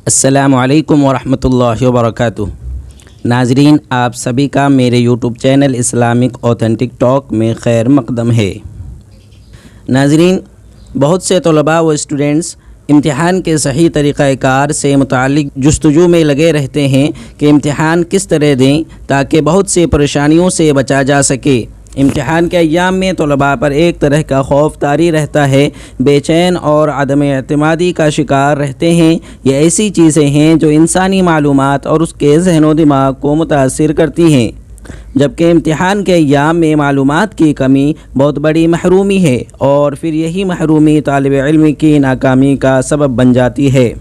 السلام علیکم ورحمۃ اللہ وبرکاتہ۔ ناظرین، آپ سبھی کا میرے YouTube channel Islamic authentic talk میں خیر مقدم ہے۔ ناظرین، بہت سے طلباء و اسٹوڈنٹس امتحان کے صحیح طریقہ کار سے متعلق جستجو میں لگے رہتے ہیں کہ امتحان کس طرح دیں تاکہ بہت سی پریشانیوں سے بچا جا سکے۔ امتحان کے ایام میں طلباء پر ایک طرح کا خوف طاری رہتا ہے، بے چین اور عدم اعتمادی کا شکار رہتے ہیں۔ یہ ایسی چیزیں ہیں جو انسانی معلومات اور اس کے ذہن و دماغ کو متاثر کرتی ہیں، جبکہ امتحان کے ایام میں معلومات کی کمی بہت بڑی محرومی ہے، اور پھر یہی محرومی طالب علم کی ناکامی کا سبب بن جاتی ہے۔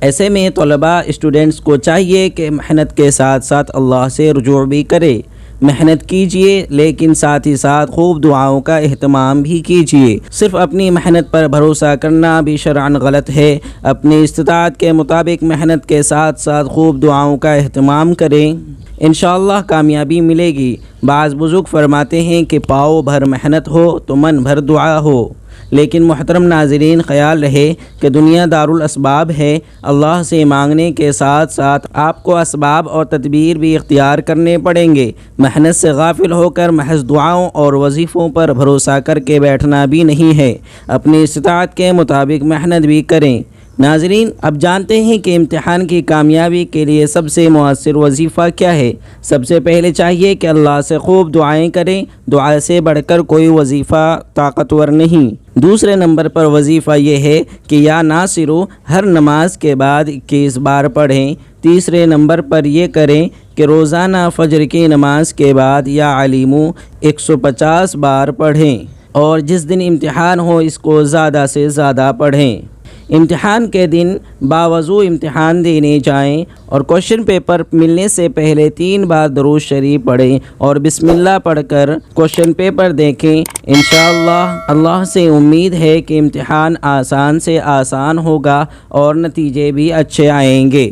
ایسے میں طلباء اسٹوڈنٹس کو چاہیے کہ محنت کے ساتھ ساتھ اللہ سے رجوع بھی کرے۔ محنت کیجئے لیکن ساتھ ہی ساتھ خوب دعاؤں کا اہتمام بھی کیجئے۔ صرف اپنی محنت پر بھروسہ کرنا بھی شرعاً غلط ہے۔ اپنی استطاعت کے مطابق محنت کے ساتھ ساتھ خوب دعاؤں کا اہتمام کریں، انشاءاللہ کامیابی ملے گی۔ بعض بزرگ فرماتے ہیں کہ پاؤ بھر محنت ہو تو من بھر دعا ہو۔ لیکن محترم ناظرین، خیال رہے کہ دنیا دارالاسباب ہے۔ اللہ سے مانگنے کے ساتھ ساتھ آپ کو اسباب اور تدبیر بھی اختیار کرنے پڑیں گے۔ محنت سے غافل ہو کر محض دعاؤں اور وظیفوں پر بھروسہ کر کے بیٹھنا بھی نہیں ہے۔ اپنی استطاعت کے مطابق محنت بھی کریں۔ ناظرین، اب جانتے ہیں کہ امتحان کی کامیابی کے لیے سب سے مؤثر وظیفہ کیا ہے۔ سب سے پہلے چاہیے کہ اللہ سے خوب دعائیں کریں۔ دعا سے بڑھ کر کوئی وظیفہ طاقتور نہیں۔ دوسرے نمبر پر وظیفہ یہ ہے کہ یا ناصرو ہر نماز کے بعد 21 بار پڑھیں۔ تیسرے نمبر پر یہ کریں کہ روزانہ فجر کی نماز کے بعد یا علیمو 150 بار پڑھیں، اور جس دن امتحان ہو اس کو زیادہ سے زیادہ پڑھیں۔ امتحان کے دن باوضو امتحان دینے جائیں اور کوشچن پیپر ملنے سے پہلے 3 بار درود شریف پڑھیں اور بسم اللہ پڑھ کر کوشچن پیپر دیکھیں۔ انشاءاللہ اللہ سے امید ہے کہ امتحان آسان سے آسان ہوگا اور نتیجے بھی اچھے آئیں گے۔